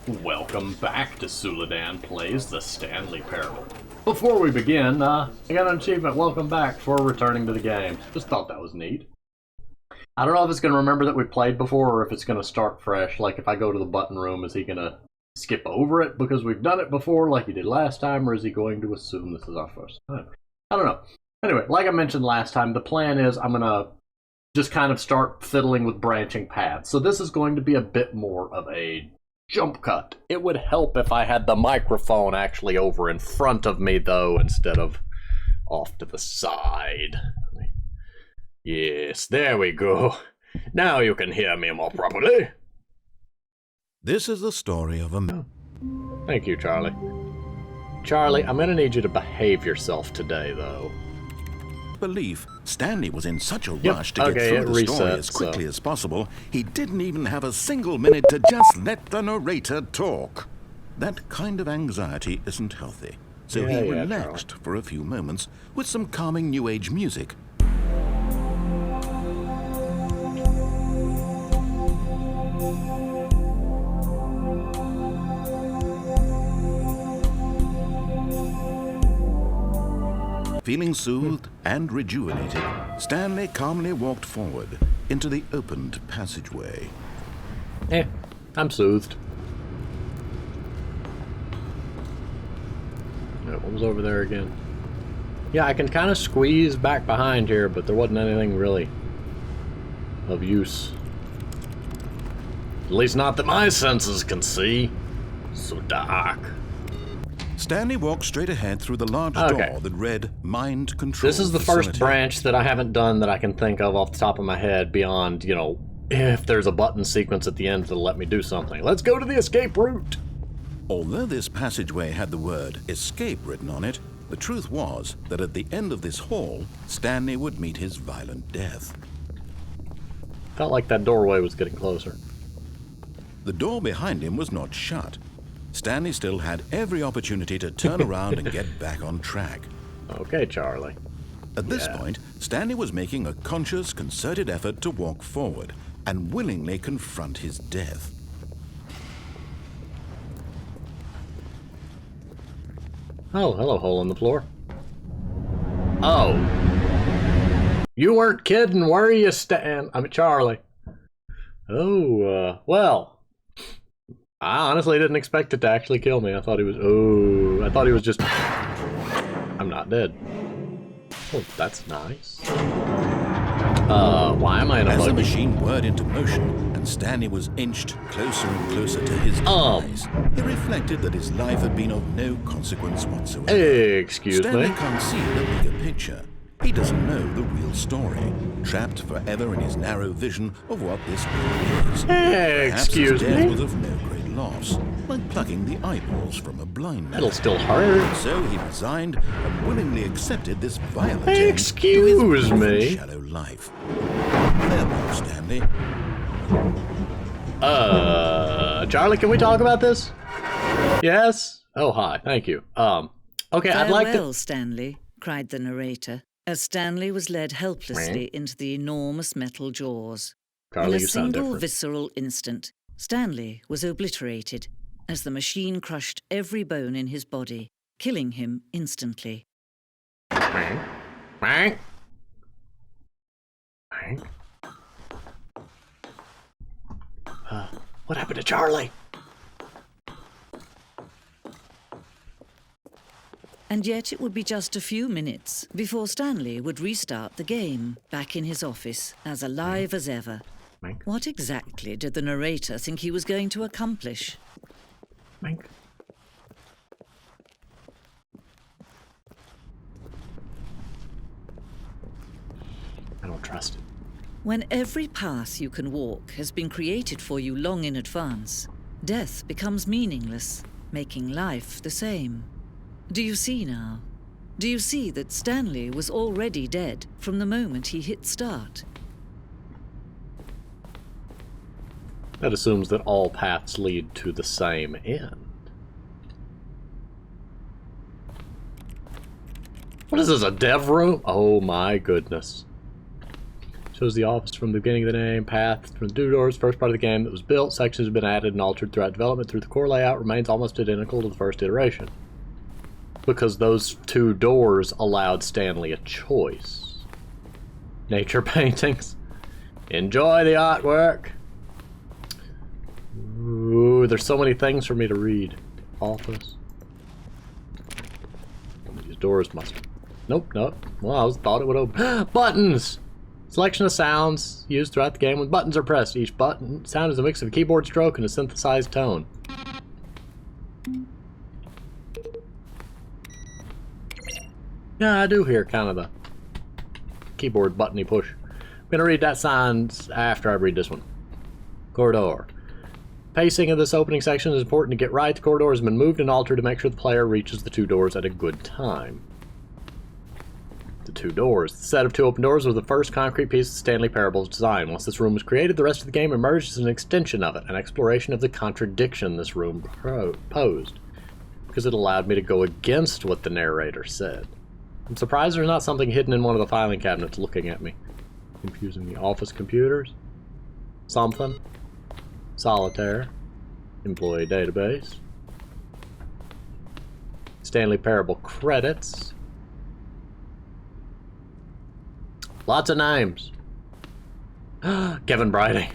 Welcome back to Suladan Plays the Stanley Parable. Before we begin, I got an achievement, welcome back, for returning to the game. Just thought that was neat. I don't know if it's going to remember that we played before or if it's going to start fresh. Like if I go to the button room, is he going to skip over it because we've done it before like he did last time, or is he going to assume this is our first time? I don't know. Anyway, like I mentioned last time, the plan is I'm going to just kind of start fiddling with branching paths. So this is going to be a bit more of a jump cut. It would help if I had the microphone actually over in front of me, though, instead of off to the side. Yes, there we go. Now you can hear me more properly. This is the story of a... Thank you, Charlie. Charlie, I'm going to need you to behave yourself today, though. Belief, Stanley was in such a rush to get through the story as quickly as possible, he didn't even have a single minute to just let the narrator talk. That kind of anxiety isn't healthy, so he relaxed for a few moments with some calming New Age music. Feeling soothed and rejuvenated, Stanley calmly walked forward into the opened passageway. I'm soothed. What was over there again? Yeah, I can kind of squeeze back behind here, but there wasn't anything really of use. At least not that my senses can see. So dark. Stanley walked straight ahead through the large door that read Mind Control. This is the first branch that I haven't done that I can think of off the top of my head beyond, you know, if there's a button sequence at the end that'll let me do something. Let's go to the escape route! Although this passageway had the word escape written on it, the truth was that at the end of this hall, Stanley would meet his violent death. Felt like that doorway was getting closer. The door behind him was not shut. Stanley still had every opportunity to turn around and get back on track. Okay, Charlie. At this point, Stanley was making a conscious, concerted effort to walk forward and willingly confront his death. Oh, hello, hole in the floor. Oh. You weren't kidding, were you, Stan? I'm Charlie. Oh, well. I honestly didn't expect it to actually kill me. I thought he was... Oh, I thought he was just... I'm not dead. Oh, that's nice. Why am I in a buggy? As the machine whirred into motion and Stanley was inched closer and closer to his demise, he reflected that his life had been of no consequence whatsoever. Excuse me? Stanley can't see the bigger picture. He doesn't know the real story, trapped forever in his narrow vision of what this world is. Excuse me? Perhaps his death was of no great loss, like plucking the eyeballs from a blind man. It'll still hurt. So he resigned and willingly accepted this violent Excuse end to his me? shallow life. Farewell, Stanley. Charlie, can we talk about this? Yes? Oh, hi. Thank you. Okay, I'd like to... Farewell, Stanley, cried the narrator, as Stanley was led helplessly into the enormous metal jaws. Carly, In a you sound single different. visceral instant, Stanley was obliterated as the machine crushed every bone in his body, killing him instantly. What happened to Charlie? And yet it would be just a few minutes before Stanley would restart the game, back in his office, as alive as ever. What exactly did the narrator think he was going to accomplish? I don't trust it. When every path you can walk has been created for you long in advance, death becomes meaningless, making life the same. Do you see now? Do you see that Stanley was already dead from the moment he hit start? That assumes that all paths lead to the same end. What is this, a dev room? Oh my goodness. Shows the office from the beginning of the name, path from the two doors, first part of the game that was built. Sections have been added and altered throughout development. Through the core layout remains almost identical to the first iteration. Because those two doors allowed Stanley a choice. Nature paintings. Enjoy the artwork. Ooh, there's so many things for me to read. Office. These doors must... Nope, nope. Well, I thought it would open. Buttons! Selection of sounds used throughout the game when buttons are pressed. Each button sound is a mix of a keyboard stroke and a synthesized tone. Yeah, I do hear kind of the keyboard buttony push. I'm gonna read that sign after I read this one. Corridor. Pacing of this opening section is important to get right. The corridor has been moved and altered to make sure the player reaches the two doors at a good time. The two doors. The set of two open doors was the first concrete piece of Stanley Parable's design. Once this room was created, the rest of the game emerged as an extension of it, an exploration of the contradiction this room posed, because it allowed me to go against what the narrator said. I'm surprised there's not something hidden in one of the filing cabinets looking at me. Confusing the office computers. Something. Solitaire. Employee database. Stanley Parable credits. Lots of names. Kevin Briding.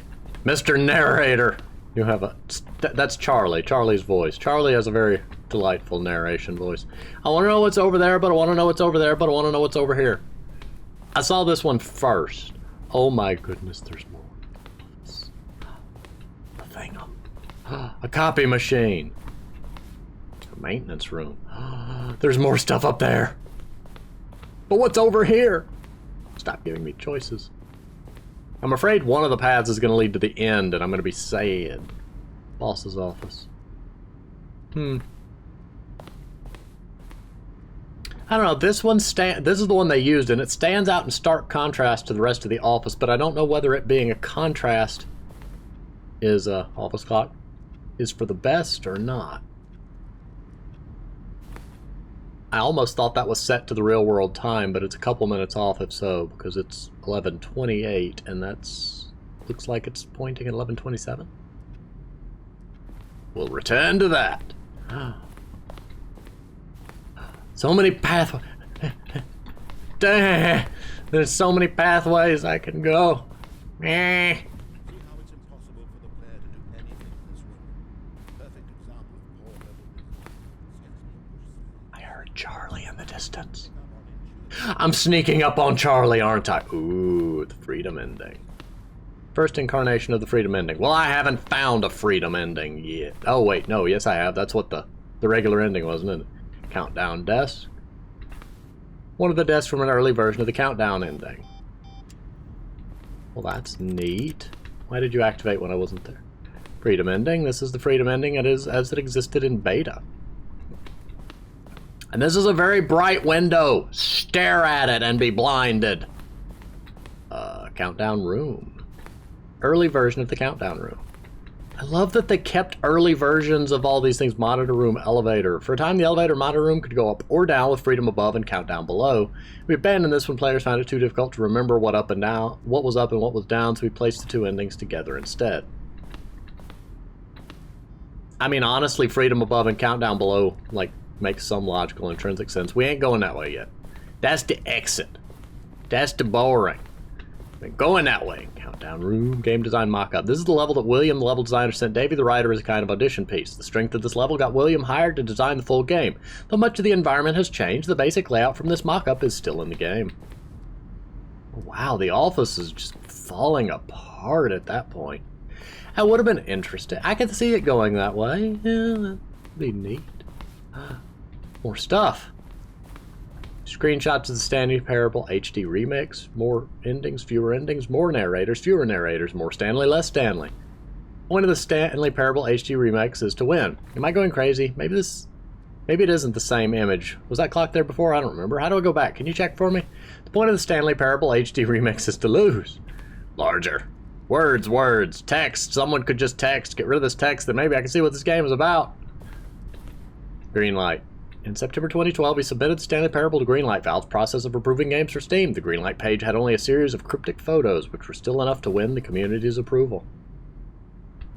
Mr. Narrator. You have a... That's Charlie. Charlie's voice. Charlie has a very delightful narration voice. I want to know what's over there, but I want to know what's over there, but I want to know what's over here. I saw this one first. Oh my goodness, there's more. A thing up. A copy machine. A maintenance room. There's more stuff up there. But what's over here? Stop giving me choices. I'm afraid one of the paths is going to lead to the end, and I'm going to be sad. Boss's office. I don't know. This is the one they used, and it stands out in stark contrast to the rest of the office. But I don't know whether it being a contrast is office clock is for the best or not. I almost thought that was set to the real world time, but it's a couple minutes off if so, because it's 11:28, and that's looks like it's pointing at 11:27. We'll return to that. So many pathways. There's so many pathways I can go. Charlie in the distance. I'm sneaking up on Charlie, aren't I? Ooh, the freedom ending. First incarnation of the freedom ending. Well, I haven't found a freedom ending yet. Oh, wait, no, yes I have. That's what the regular ending was, isn't it? Countdown desk. One of the desks from an early version of the countdown ending. Well, that's neat. Why did you activate when I wasn't there? Freedom ending. This is the freedom ending as it existed in beta. And this is a very bright window. Stare at it and be blinded. Countdown room. Early version of the countdown room. I love that they kept early versions of all these things. Monitor room, elevator. For a time, the elevator monitor room could go up or down with freedom above and countdown below. We abandoned this when players found it too difficult to remember what was up and what was down, so we placed the two endings together instead. I mean, honestly, freedom above and countdown below, like, makes some logical intrinsic sense. We ain't going that way yet. That's the exit. That's the boring. We're going that way. Countdown room, game design mock-up. This is the level that William, the level designer, sent Davey the writer as a kind of audition piece. The strength of this level got William hired to design the full game. Though much of the environment has changed, the basic layout from this mock-up is still in the game. Wow, the office is just falling apart at that point. That would have been interesting. I could see it going that way. Yeah, that'd be neat. More stuff. Screenshots of the Stanley Parable HD remix. More endings, fewer endings. More narrators, fewer narrators. More Stanley, less Stanley. The point of the Stanley Parable HD remix is to win. Am I going crazy? Maybe it isn't the same image. Was that clock there before? I don't remember. How do I go back? Can you check for me? The point of the Stanley Parable HD remix is to lose. Larger. Words. Text. Someone could just text. Get rid of this text, then maybe I can see what this game is about. Green light. In September 2012, he submitted the Stanley Parable to Greenlight Valve's process of approving games for Steam. The Greenlight page had only a series of cryptic photos, which were still enough to win the community's approval.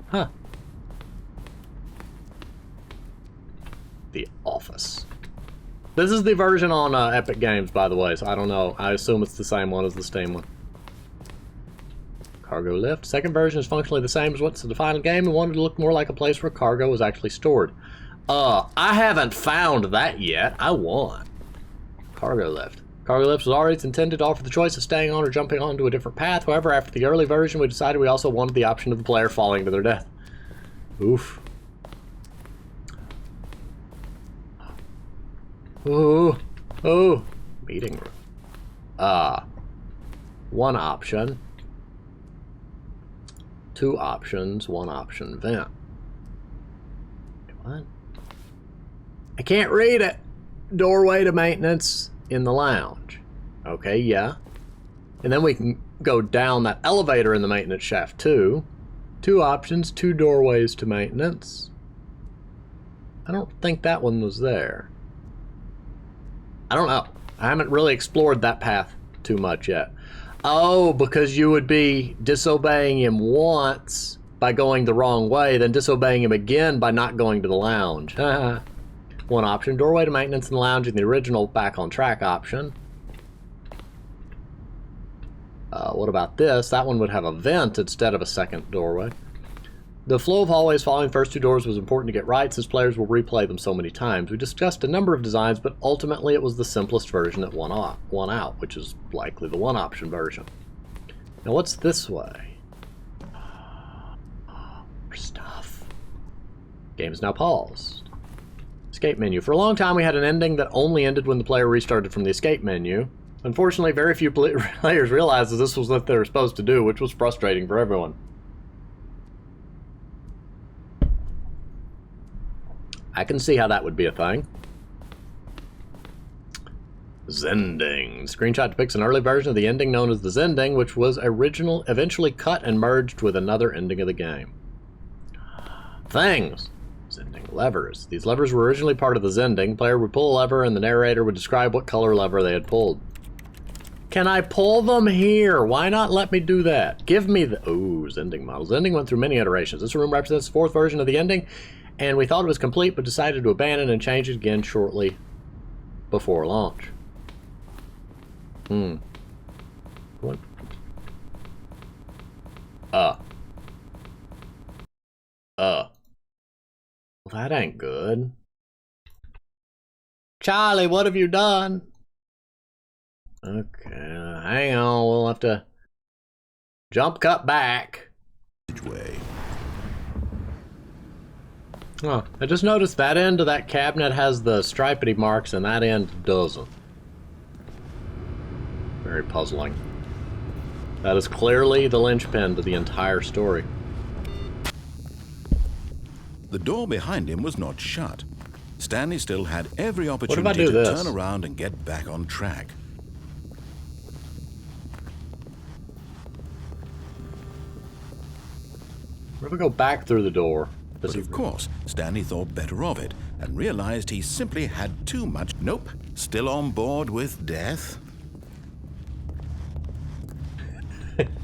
Huh. The Office. This is the version on Epic Games, by the way, so I don't know. I assume it's the same one as the Steam one. Cargo lift. Second version is functionally the same as what's in the final game and wanted to look more like a place where cargo was actually stored. I haven't found that yet. I want. Cargo lift. Cargo lift was always intended to offer the choice of staying on or jumping onto a different path. However, after the early version, we decided we also wanted the option of the player falling to their death. Oof. Ooh. Oh. Meeting room. One option. Two options. One option. Vent. What? I can't read it. Doorway to maintenance in the lounge. Okay, yeah. And then we can go down that elevator in the maintenance shaft too. Two options, two doorways to maintenance. I don't think that one was there. I don't know. I haven't really explored that path too much yet. Oh, because you would be disobeying him once by going the wrong way, then disobeying him again by not going to the lounge. One option, doorway to maintenance in the lounge, in the original back on track option. What about this? That one would have a vent instead of a second doorway. The flow of hallways following the first two doors was important to get right, since players will replay them so many times. We discussed a number of designs, but ultimately it was the simplest version that won out, which is likely the one option version. Now what's this way? More stuff. Game is now paused. Escape menu. For a long time we had an ending that only ended when the player restarted from the escape menu. Unfortunately, very few players realized that this was what they were supposed to do, which was frustrating for everyone. I can see how that would be a thing. Zending. Screenshot depicts an early version of the ending known as the Zending, which was eventually cut and merged with another ending of the game. Things. Zending levers. These levers were originally part of the Zending. The player would pull a lever and the narrator would describe what color lever they had pulled. Can I pull them here? Why not let me do that? Give me the... Ooh, Zending model. Zending went through many iterations. This room represents the fourth version of the ending, and we thought it was complete, but decided to abandon and change it again shortly before launch. What? Well, that ain't good. Charlie, what have you done? Okay, hang on, we'll have to jump cut back. Way. Oh, I just noticed that end of that cabinet has the stripedy marks and that end doesn't. Very puzzling. That is clearly the linchpin to the entire story. The door behind him was not shut. Stanley still had every opportunity to turn around and get back on track. What if we go back through the door? But of course, Stanley thought better of it and realized he simply had too much. Nope, still on board with death.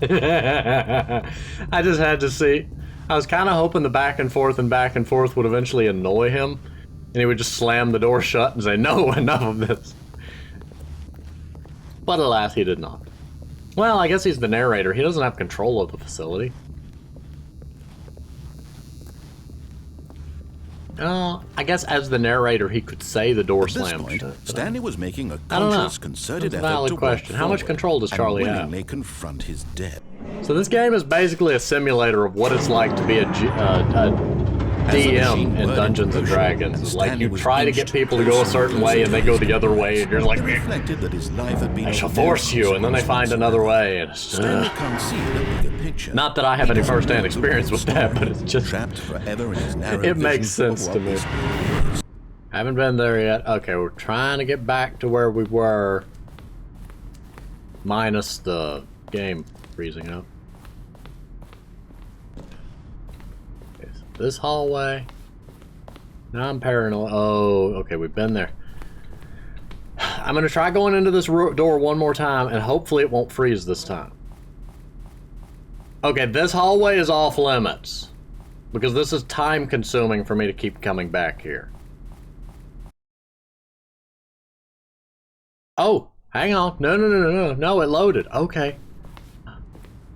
I just had to see. I was kind of hoping the back and forth would eventually annoy him, and he would just slam the door shut and say, "No, enough of this." But alas, he did not. Well, I guess he's the narrator. He doesn't have control of the facility. I guess as the narrator, he could say the door slammed shut. Stanley was making a conscious, concerted effort to question. How much control does Charlie have? And willingly confront his death. So this game is basically a simulator of what it's like to be a DM in Dungeons and Dragons. It's like you try to get people to go a certain way and they go the other way, and you're like, I shall force you, and then they find another way. And it's, not that I have any first-hand experience with that, but it's just it makes sense to me. Haven't been there yet. Okay, we're trying to get back to where we were, minus the game freezing up. Okay, so this hallway. Now I'm paranoid. Oh, okay, we've been there. I'm gonna try going into this door one more time, and hopefully it won't freeze this time. Okay, this hallway is off limits, because this is time consuming for me to keep coming back here. Oh, hang on. No, it loaded. Okay.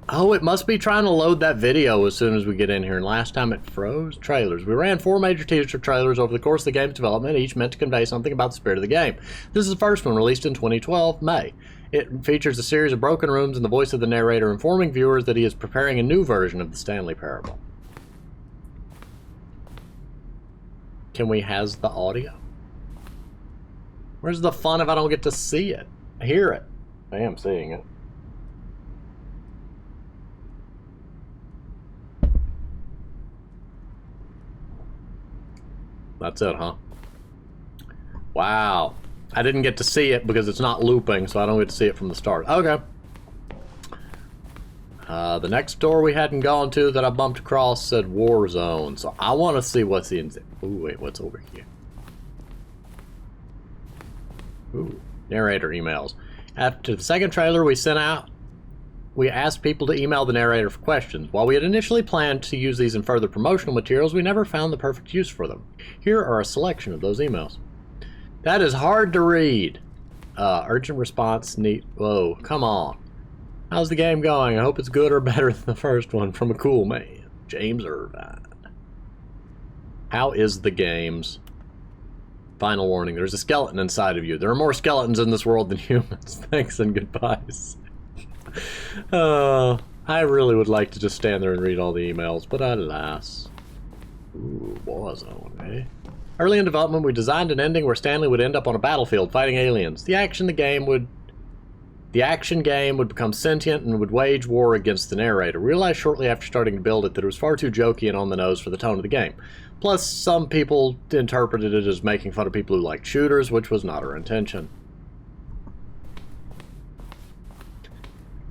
Oh, it must be trying to load that video as soon as we get in here, and last time it froze. Trailers. We ran 4 major teaser trailers over the course of the game's development, each meant to convey something about the spirit of the game. This is the first one, released in 2012, May. It features a series of broken rooms and the voice of the narrator informing viewers that he is preparing a new version of the Stanley Parable. Can we has the audio? Where's the fun if I don't get to see it? Hear it. I am seeing it. That's it, huh? Wow. I didn't get to see it because it's not looping, so I don't get to see it from the start. Okay. The next door we hadn't gone to that I bumped across said War Zone, so I want to see what's in... Ooh, wait, what's over here? Ooh, narrator emails. After the second trailer we sent out, we asked people to email the narrator for questions. While we had initially planned to use these in further promotional materials, we never found the perfect use for them. Here are a selection of those emails. That is hard to read. Urgent response, neat. Whoa, come on. How's the game going? I hope it's good or better than the first one. From a cool man, James Irvine. How is the games? Final warning, there's a skeleton inside of you. There are more skeletons in this world than humans. Thanks and goodbyes. I really would like to just stand there and read all the emails, but alas. Ooh, Warzone, eh? Early in development, we designed an ending where Stanley would end up on a battlefield fighting aliens. The action game would become sentient and would wage war against the narrator. We realized shortly after starting to build it that it was far too jokey and on the nose for the tone of the game. Plus, some people interpreted it as making fun of people who liked shooters, which was not our intention.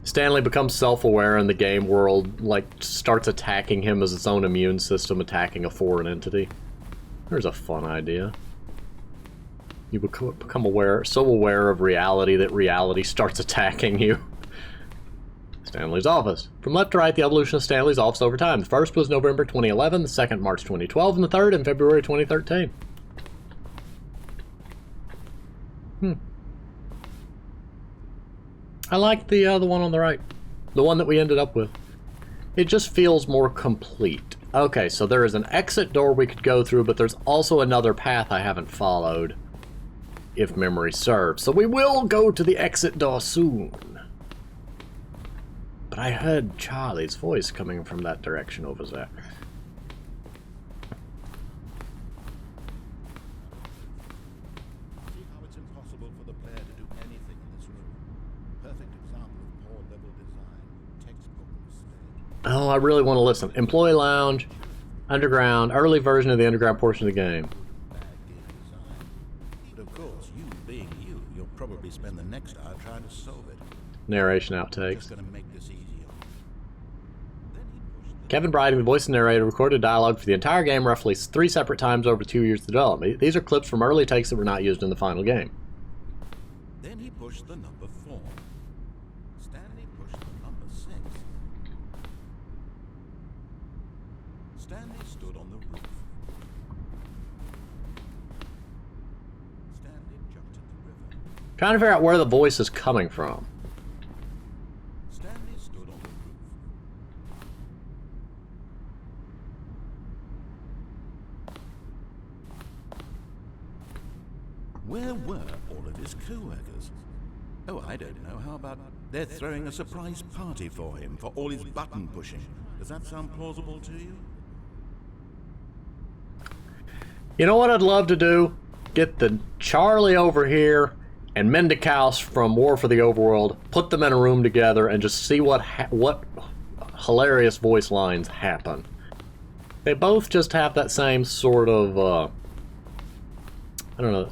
Stanley becomes self-aware in the game world, like, starts attacking him as its own immune system, attacking a foreign entity. There's a fun idea. You become aware, so aware of reality that reality starts attacking you. Stanley's office. From left to right, the evolution of Stanley's office over time. The first was November 2011, the second March 2012, and the third in February 2013. I like the one on the right. The one that we ended up with. It just feels more complete. Okay, so there is an exit door we could go through, but there's also another path I haven't followed, if memory serves. So we will go to the exit door soon. But I heard Charlie's voice coming from that direction over there. See how it's impossible for the player to do anything in this room. Perfect example of poor level design. Textbook mistake. Oh, I really want to listen. Employee lounge, underground, early version of the underground portion of the game. Bad game design. But of course, you being you, you'll probably spend the next hour trying to solve it. Narration outtakes. Just gonna make this easier. Then he pushed the Kevin Briding, the voice of the narrator, recorded dialogue for the entire game roughly 3 separate times over 2 years of development. These are clips from early takes that were not used in the final game. Then he pushed the number 4. Stanley pushed the number 6. Stanley stood on the roof. Stanley jumped in the river. Trying to figure out where the voice is coming from. Stanley stood on the roof. Where were all of his co-workers? Oh, I don't know. How about they're throwing a surprise party for him for all his button pushing? Does that sound plausible to you? You know what I'd love to do? Get the Charlie over here and Mendikaus from War for the Overworld, put them in a room together, and just see what hilarious voice lines happen. They both just have that same sort of, I don't know,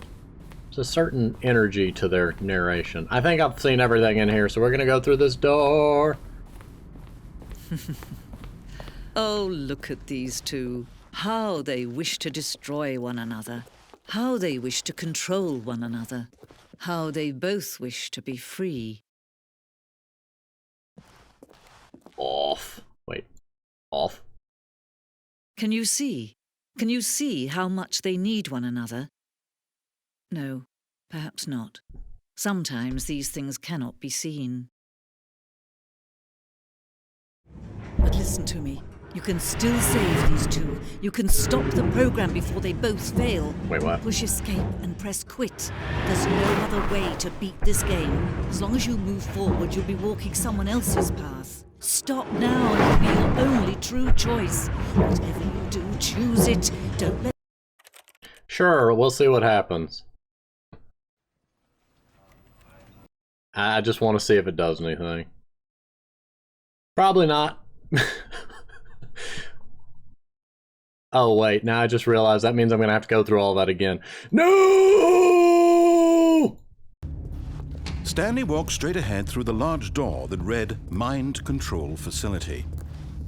there's a certain energy to their narration. I think I've seen everything in here, so we're gonna go through this door. Oh, look at these two. How they wish to destroy one another. How they wish to control one another. How they both wish to be free. Off. Wait. Off? Can you see? Can you see how much they need one another? No, perhaps not. Sometimes these things cannot be seen. But listen to me. You can still save these two. You can stop the program before they both fail. Wait, what? Push escape and press quit. There's no other way to beat this game. As long as you move forward, you'll be walking someone else's path. Stop now and it'll be your only true choice. Whatever you do, choose it. Don't let... Sure, we'll see what happens. I just want to see if it does anything. Probably not. Oh, wait, now I just realized that means I'm going to have to go through all that again. No! Stanley walked straight ahead through the large door that read Mind Control Facility.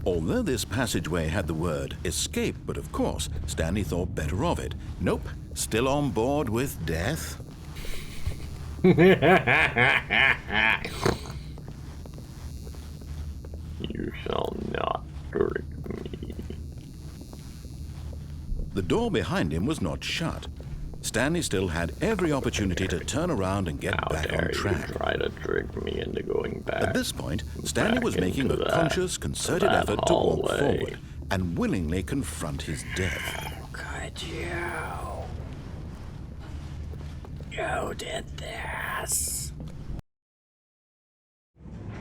Although this passageway had the word escape, but of course, Stanley thought better of it. Nope, still on board with death. You shall not hurt me. The door behind him was not shut. Stanley still had every opportunity to turn around and get back on track. You try to trick me into going back. At this point, Stanley was making a conscious, concerted effort to walk forward and willingly confront his death. How could you? You did this.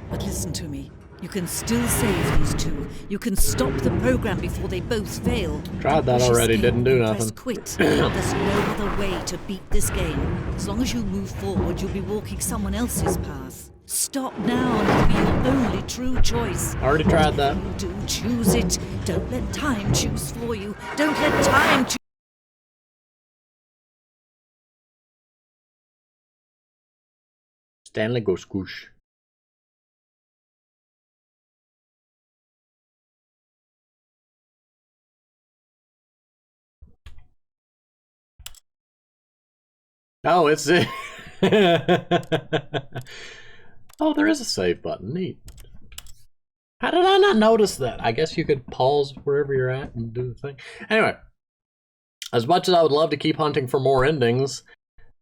But listen to me. You can still save these two. You can stop the program before they both fail. Tried that already, didn't do nothing. Press quit. There's no other way to beat this game. As long as you move forward, you'll be walking someone else's path. Stop now and it'll be your only true choice. Already tried that. Whatever you do, choose it. Don't let time choose for you. Don't let time choose. Stanley goes squish. Oh, it's it. Oh, there is a save button. Neat. How did I not notice that? I guess you could pause wherever you're at and do the thing. Anyway, as much as I would love to keep hunting for more endings,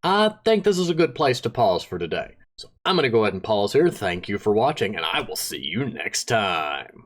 I think this is a good place to pause for today. So I'm going to go ahead and pause here. Thank you for watching, and I will see you next time.